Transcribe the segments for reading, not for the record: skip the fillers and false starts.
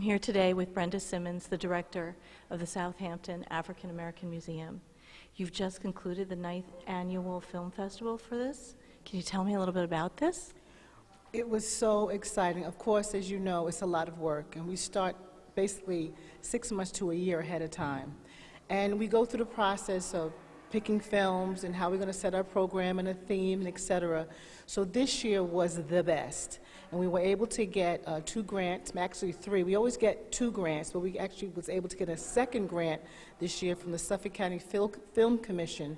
here today with Brenda Simmons, the director of the Southampton African American Museum. You've just concluded the 9th annual film festival for this. Can you tell me a little bit about this? It was so exciting. Of course, as you know, it's a lot of work, and we start basically 6 months to a year ahead of time. And we go through the process of picking films and how we're going to set our program and a theme, and et cetera. So this year was the best. And we were able to get 2 grants, actually 3. We always get 2 grants, but we actually was able to get a second grant this year from the Suffolk County Film Commission.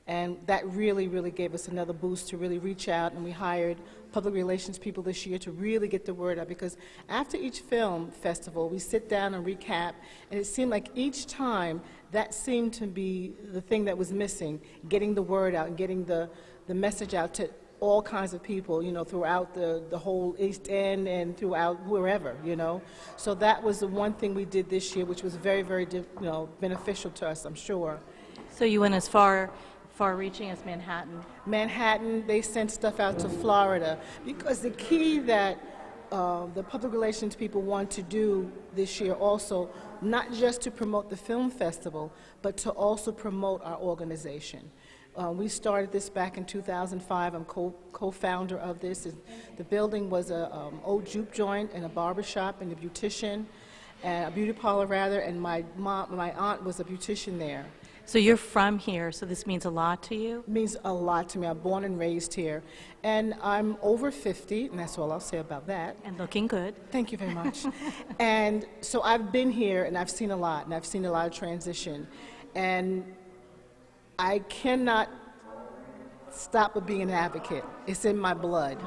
And that really, really gave us another boost to really reach out, and we hired public relations people this year to really get the word out, because after each film festival, we sit down and recap, and it seemed like each time that seemed to be the thing that was missing, getting the word out and getting the message out to all kinds of people, you know, throughout the whole East End and throughout wherever, you know. So that was the one thing we did this year, which was very, very, beneficial to us, I'm sure. So you went as far-reaching as Manhattan. Manhattan, they sent stuff out to Florida, because the key that the public relations people want to do this year also, not just to promote the film festival, but to also promote our organization. We started this back in 2005. I'm co-founder of this. The building was a old juke joint and a barber shop and a beautician, and a beauty parlor rather, and my aunt was a beautician there. So you're from here, so this means a lot to you? It means a lot to me. I'm born and raised here. And I'm over 50, and that's all I'll say about that. And looking good. Thank you very much. And so I've been here, and I've seen a lot, and I've seen a lot of transition. And I cannot stop with being an advocate. It's in my blood.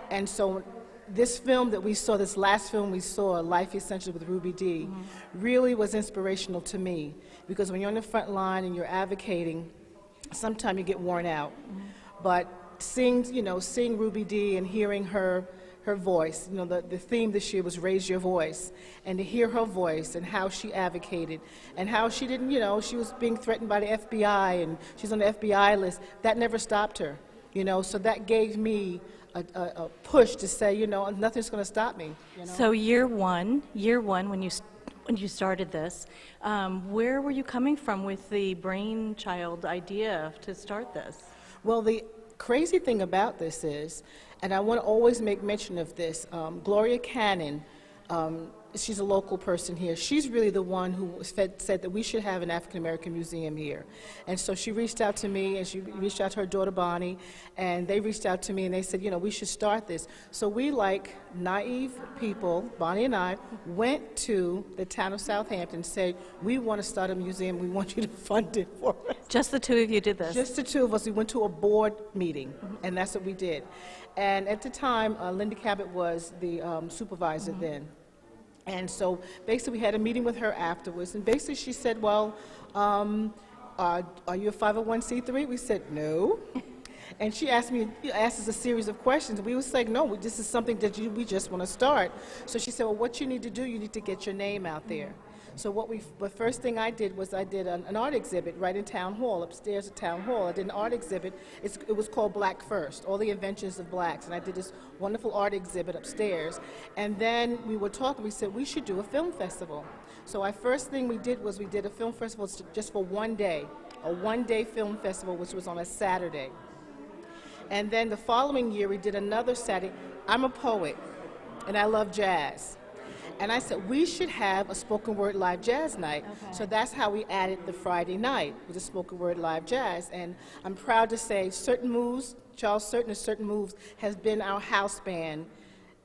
And so this film that we saw, this last film we saw, Life Essentials with Ruby Dee, really was inspirational to me, because when you're on the front line and you're advocating, sometimes you get worn out. But seeing Ruby Dee and hearing her voice, the theme this year was Raise Your Voice, and to hear her voice and how she advocated and how she didn't, she was being threatened by the FBI and she's on the FBI list, that never stopped her, so that gave me a push to say, nothing's going to stop me. So year one, when you started this, where were you coming from with the brainchild idea to start this? Well, the crazy thing about this is, and I want to always make mention of this, Gloria Cannon, she's a local person here. She's really the one who said that we should have an African American museum here. And so she reached out to me, and she reached out to her daughter Bonnie, and they reached out to me and they said, we should start this. So we, like naive people, Bonnie and I, went to the town of Southampton and said, we want to start a museum, we want you to fund it for us. Just the two of you did this? Just the two of us. We went to a board meeting, and that's what we did. And at the time, Linda Cabot was the supervisor then. And so basically we had a meeting with her afterwards, and basically she said, well, are you a 501c3? We said, no. And she asked us a series of questions, and we was like, no, this is something that we just want to start. So she said, well, what you need to do, you need to get your name out there. So the first thing I did was I did an art exhibit right in Town Hall, upstairs at Town Hall. I did an art exhibit. It was called Black First, All the Inventions of Blacks. And I did this wonderful art exhibit upstairs. And then we were talking, we said we should do a film festival. So our first thing we did was we did a film festival just for one day, a one-day film festival, which was on a Saturday. And then the following year we did another Saturday. I'm a poet, and I love jazz. And I said, we should have a spoken word live jazz night. Okay. So that's how we added the Friday night with the spoken word live jazz. And I'm proud to say Certain Moves, Charles Certain and Certain Moves has been our house band,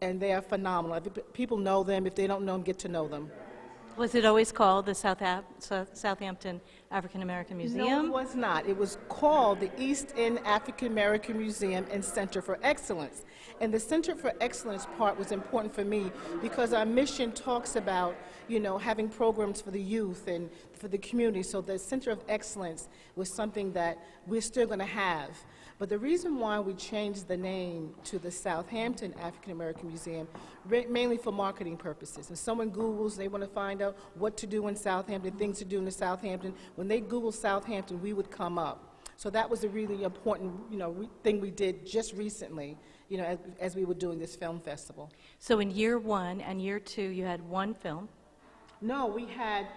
and they are phenomenal. People know them. If they don't know them, get to know them. Was it always called the Southampton African American Museum? No, it was not. It was called the East End African American Museum and Center for Excellence. And the Center for Excellence part was important for me because our mission talks about, having programs for the youth and for the community. So the Center of Excellence was something that we're still going to have. But the reason why we changed the name to the Southampton African American Museum, mainly for marketing purposes. If someone Googles, they want to find out what to do in Southampton, things to do in the Southampton. When they Google Southampton, we would come up. So that was a really important, thing we did just recently, as we were doing this film festival. So in year one and year two, you had one film. No, we had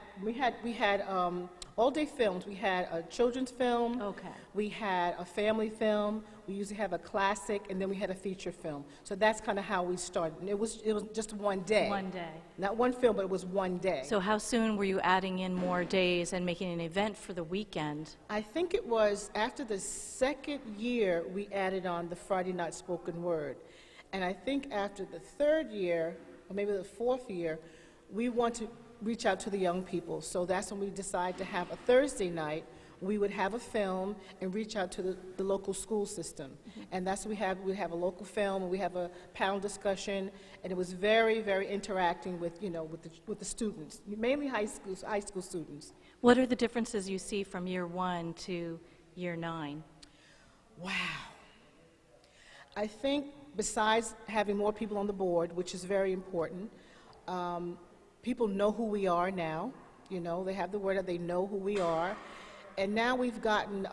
all-day films. We had a children's film. Okay. We had a family film. We usually have a classic, and then we had a feature film. So that's kind of how we started. And it was just one day. One day. Not one film, but it was one day. So how soon were you adding in more days and making an event for the weekend? I think it was after the second year we added on the Friday night spoken word. And I think after the third year, or maybe the fourth year, we want to reach out to the young people. So that's when we decided to have a Thursday night. We would have a film and reach out to the local school system. And that's what we have a local film, and we have a panel discussion, and it was very, very interacting with, with the students, mainly high school students. What are the differences you see from year one to year 9? Wow. I think besides having more people on the board, which is very important, people know who we are now. They have the word that they know who we are. And now we've gotten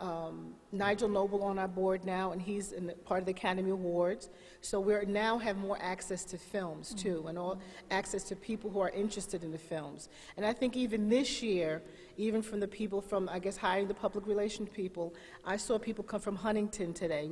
Nigel Noble on our board now, and he's part of the Academy Awards. So we now have more access to films, too, and all access to people who are interested in the films. And I think even this year, even from the people from, I guess, hiring the public relations people, I saw people come from Huntington today.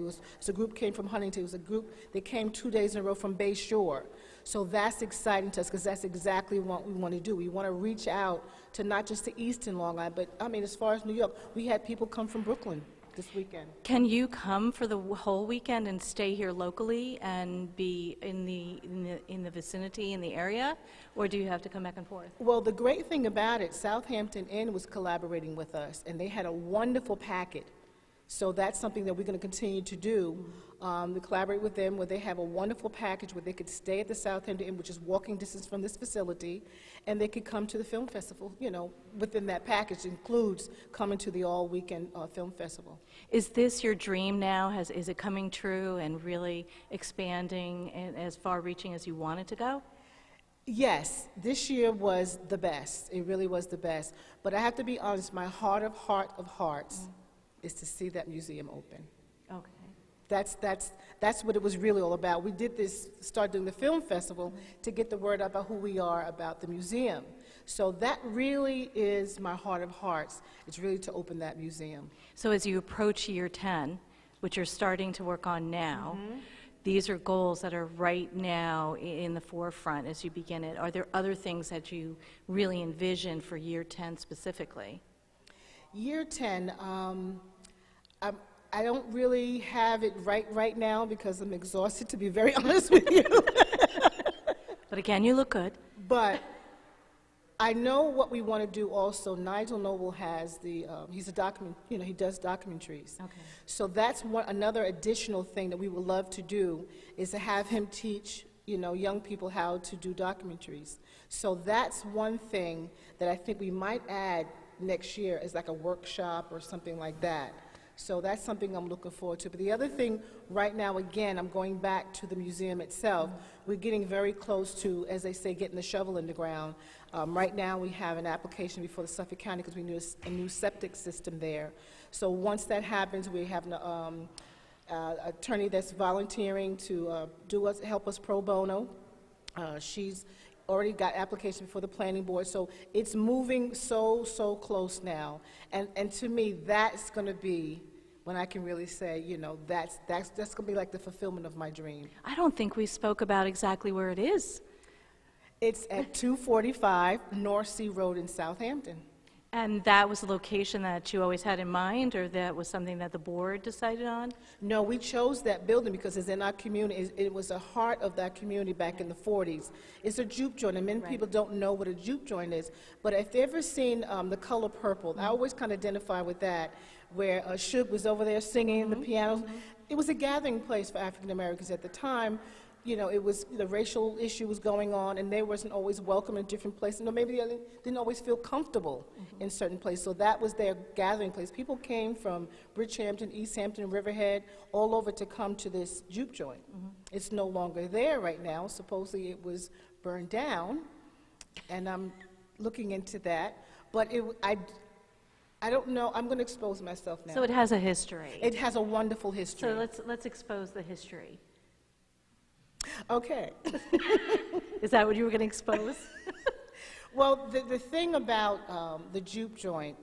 A group came from Huntington. It was a group that came 2 days in a row from Bay Shore. So that's exciting to us, because that's exactly what we want to do. We want to reach out to not just the East and Long Island, but, as far as New York, we had people come from Brooklyn this weekend. Can you come for the whole weekend and stay here locally and be in the vicinity, in the area, or do you have to come back and forth? Well, the great thing about it, Southampton Inn was collaborating with us, and they had a wonderful packet. So that's something that we're going to continue to do, to collaborate with them, where they have a wonderful package where they could stay at the Southampton Inn, which is walking distance from this facility, and they could come to the film festival, within that package includes coming to the all-weekend film festival. Is this your dream now? Is it coming true and really expanding and as far-reaching as you want it to go? Yes, this year was the best. It really was the best. But I have to be honest, my heart of hearts is to see that museum open. Okay. That's what it was really all about. We did start doing the film festival to get the word out about who we are, about the museum. So that really is my heart of hearts. It's really to open that museum. So as you approach year 10, which you're starting to work on now, these are goals that are right now in the forefront as you begin it. Are there other things that you really envision for year 10 specifically? Year 10, I don't really have it right now because I'm exhausted, to be very honest with you. But again, you look good. But I know what we want to do also. Nigel Noble has he's a he does documentaries. Okay. So that's another additional thing that we would love to do, is to have him teach, young people how to do documentaries. So that's one thing that I think we might add next year as like a workshop or something like that. So that's something I'm looking forward to. But the other thing right now, again, I'm going back to the museum itself. We're getting very close to, as they say, getting the shovel in the ground. Right now we have an application before the Suffolk County because we need a new septic system there. So once that happens, we have an attorney that's volunteering to help us pro bono. She's already got application before the planning board, so it's moving so close now. And to me, that's going to be when I can really say, that's going to be like the fulfillment of my dream. I don't think we spoke about exactly where it is. It's at 245 North Sea Road in Southampton. And that was the location that you always had in mind, or that was something that the board decided on? No, we chose that building because it's in our community. It was the heart of that community back in the 40s. It's a juke joint, and many people don't know what a juke joint is. But if they've ever seen The Color Purple, I always kind of identify with that, where Suge was over there singing the piano. It was a gathering place for African Americans at the time. It was, the racial issue was going on, and they wasn't always welcome in different places. Maybe they didn't always feel comfortable in certain places. So that was their gathering place. People came from Bridgehampton, East Hampton, Riverhead, all over to come to this juke joint. It's no longer there right now. Supposedly it was burned down, and I'm looking into that. But I don't know, I'm going to expose myself now. So it has a history. It has a wonderful history. So let's expose the history. Okay. Is that what you were going to expose? Well, the thing about the juke joint,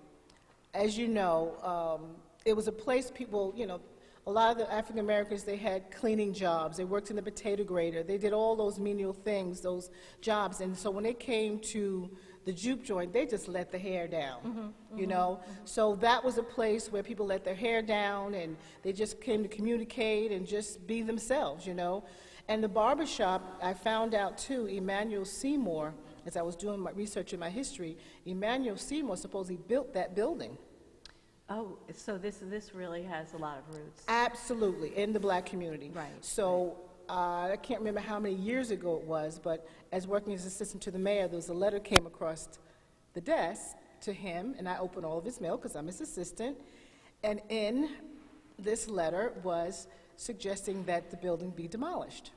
as you know, it was a place people, you know, a lot of the African Americans, they had cleaning jobs. They worked in the potato grader. They did all those menial things, those jobs. And so when they came to the juke joint, they just let the hair down, you know. So that was a place where people let their hair down, and they just came to communicate and just be themselves, you know. And the barbershop, I found out too, Emmanuel Seymour, as I was doing my research in my history, Emmanuel Seymour supposedly built that building. Oh, so this really has a lot of roots. Absolutely, in the black community. Right. So I can't remember how many years ago it was, but as working as assistant to the mayor, there was a letter came across the desk to him, and I opened all of his mail because I'm his assistant, and in this letter was suggesting that the building be demolished.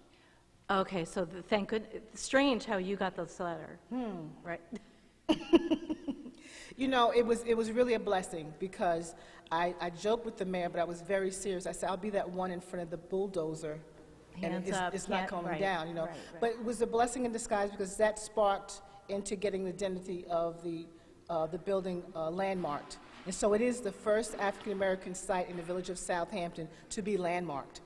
Okay, so thank goodness. Strange how you got this letter. Right. You know, it was really a blessing because I joked with the mayor, but I was very serious. I said, I'll be that one in front of the bulldozer, and Hands up, it's not coming right, down, you know. right. But it was a blessing in disguise because that sparked into getting the identity of the building landmarked. And so it is the first African-American site in the village of Southampton to be landmarked.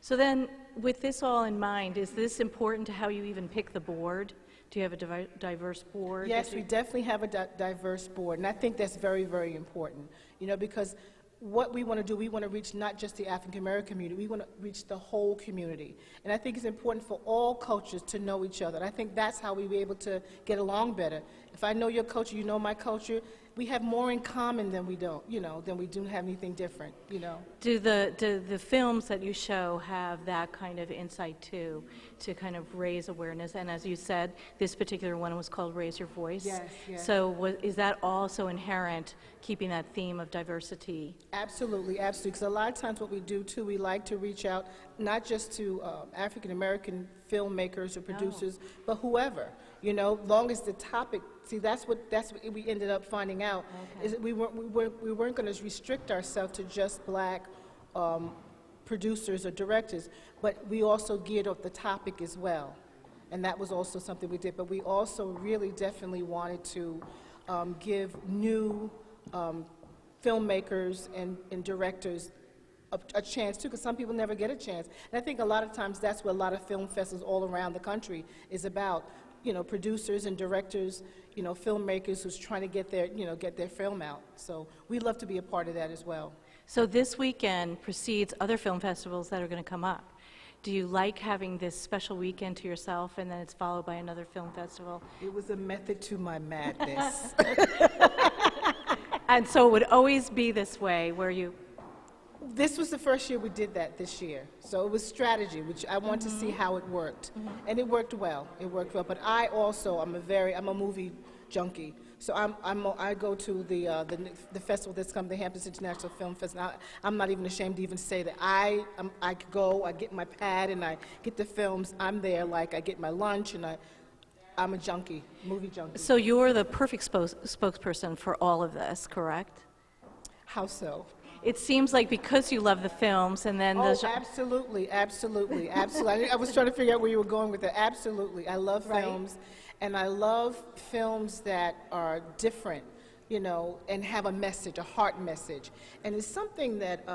So then, with this all in mind, is this important to how you even pick the board? Do you have a diverse board? Yes, we definitely have a diverse board, and I think that's very, very important, you know, because what we want to do, we want to reach not just the African-American community, we want to reach the whole community. And I think it's important for all cultures to know each other. And I think that's how we'll be able to get along better. If I know your culture, you know my culture, we have more in common than we don't, you know, than we do have anything different, you know. Do the films that you show have that kind of insight too, to kind of raise awareness? And as you said, this particular one was called Raise Your Voice. Yes, yes. So is that also inherent, keeping that theme of diversity? Absolutely, absolutely. Because a lot of times what we do too, we like to reach out not just to African American filmmakers or producers, but whoever. You know, long as the topic. See, that's what we ended up finding out. Okay. Is that we weren't going to restrict ourselves to just black producers or directors, but we also geared up the topic as well, and that was also something we did. But we also really definitely wanted to give new filmmakers and directors a chance too, because some people never get a chance. And I think a lot of times that's what a lot of film festivals all around the country is about. You know, producers and directors, you know, filmmakers who's trying to get their film out. So we love to be a part of that as well. So this weekend precedes other film festivals that are going to come up. Do you like having this special weekend to yourself and then it's followed by another film festival? It was a method to my madness. And so it would always be this way where you... This was the first year we did that this year. So it was strategy, which I want to see how it worked. And it worked well. It worked well. But I also, I'm a movie junkie. So I go to the festival that's come, the Hamptons International Film Festival. I'm not even ashamed to even say that I go, I get my pad and I get the films. I'm there, like I get my lunch, and I'm a junkie, movie junkie. So you're the perfect spokesperson for all of this, correct? How so? It seems like because you love the films and then Oh, absolutely, absolutely, absolutely. I was trying to figure out where you were going with it. Absolutely. I love films, and I love films that are different, you know, and have a message, a heart message. And it's something that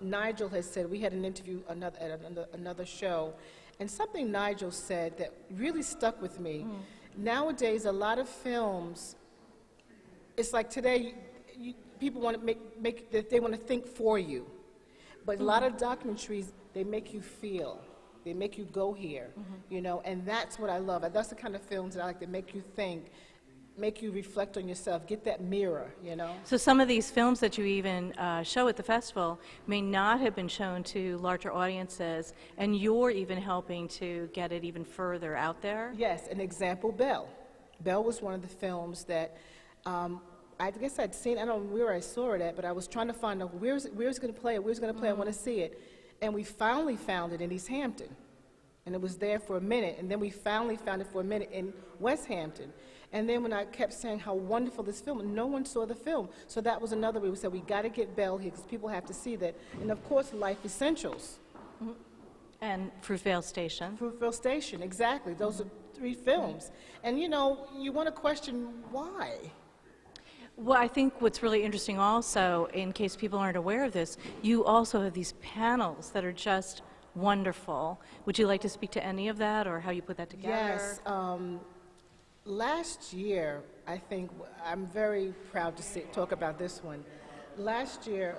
Nigel has said. We had an interview at another show, and something Nigel said that really stuck with me. Nowadays, a lot of films, it's like today, people want to they want to think for you. But a lot of documentaries, they make you feel. They make you go here, you know, and that's what I love. That's the kind of films that I like, that make you think, make you reflect on yourself, get that mirror, you know. So some of these films that you even show at the festival may not have been shown to larger audiences, and you're even helping to get it even further out there? Yes, an example, Belle. Belle was one of the films that I guess I'd seen, I don't know where I saw it at, but I was trying to find out where's it going to play, I want to see it. And we finally found it in East Hampton. And it was there for a minute, and then we finally found it for a minute in West Hampton. And then when I kept saying how wonderful this film, no one saw the film. So that was another way we said, we got to get Belle here, because people have to see that. And of course, Life Essentials. And Fruitvale Station. Fruitvale Station, exactly. Those are 3 films. And you know, you want to question why. Well, I think what's really interesting also, in case people aren't aware of this, you also have these panels that are just wonderful. Would you like to speak to any of that, or how you put that together? Yes. Last year, I think, I'm very proud to talk about this one. Last year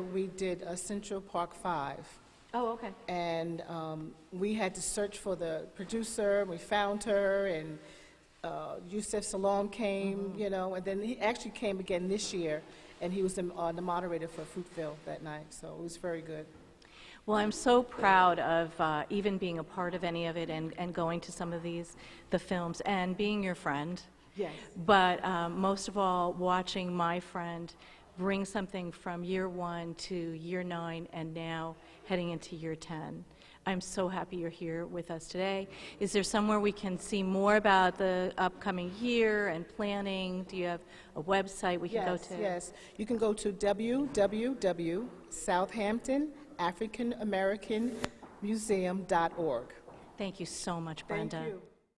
we did Central Park 5. Oh, okay. And we had to search for the producer, and we found her, and Yusef Salom came, you know, and then he actually came again this year, and he was the moderator for Fruitvale that night, so it was very good. Well, I'm so proud of even being a part of any of it, and going to some of the films, and being your friend. Yes. But most of all, watching my friend bring something from year 1 to year 9, and now heading into year 10. I'm so happy you're here with us today. Is there somewhere we can see more about the upcoming year and planning? Do you have a website we can go to? Yes, you can go to www.southamptonafricanamericanmuseum.org. Thank you so much, Brenda. Thank you.